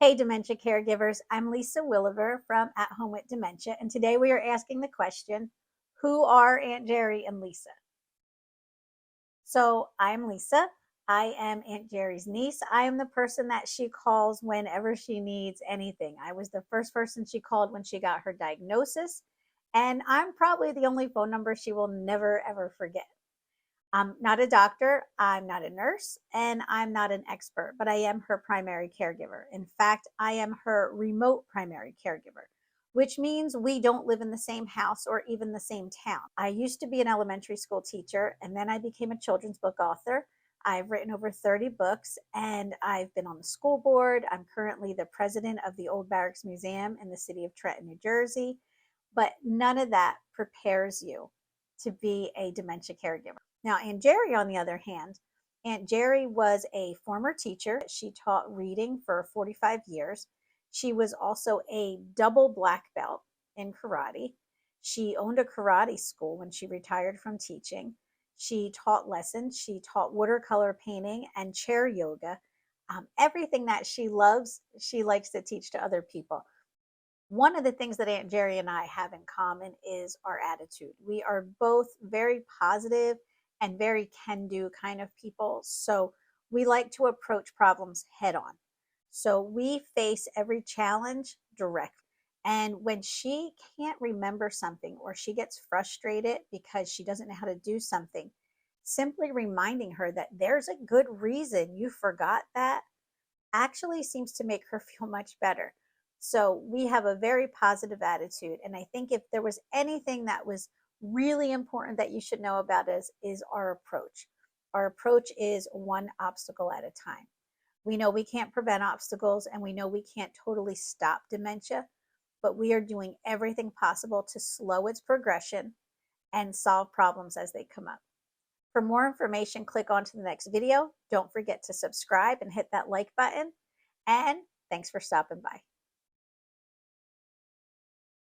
Hey, dementia caregivers. I'm Lisa Williver from At Home with Dementia, and today we are asking the question, who are Aunt Gerri and Lisa? So I'm Lisa. I am Aunt Jerry's niece. I am the person that she calls whenever she needs anything. I was the first person she called when she got her diagnosis, and I'm probably the only phone number she will never ever forget. I'm not a doctor, I'm not a nurse, and I'm not an expert, but I am her primary caregiver. In fact, I am her remote primary caregiver, which means we don't live in the same house or even the same town. I used to be an elementary school teacher, and then I became a children's book author. I've written over 30 books, and I've been on the school board. I'm currently the president of the Old Barracks Museum in the city of Trenton, New Jersey. But none of that prepares you to be a dementia caregiver. Now, Aunt Gerri, on the other hand, Aunt Gerri was a former teacher. She taught reading for 45 years. She was also a double black belt in karate. She owned a karate school when she retired from teaching. She taught lessons. She taught watercolor painting and chair yoga. Everything that she loves, she likes to teach to other people. One of the things that Aunt Gerri and I have in common is our attitude. We are both very positive and very can do kind of people. So we like to approach problems head on. So we face every challenge directly. And when she can't remember something or she gets frustrated because she doesn't know how to do something, simply reminding her that there's a good reason you forgot that actually seems to make her feel much better. So we have a very positive attitude. And I think if there was anything that was really important that you should know about us is our approach. Our approach is one obstacle at a time. We know we can't prevent obstacles and we know we can't totally stop dementia, but we are doing everything possible to slow its progression and solve problems as they come up. For more information, click on to the next video. Don't forget to subscribe and hit that like button. And thanks for stopping by.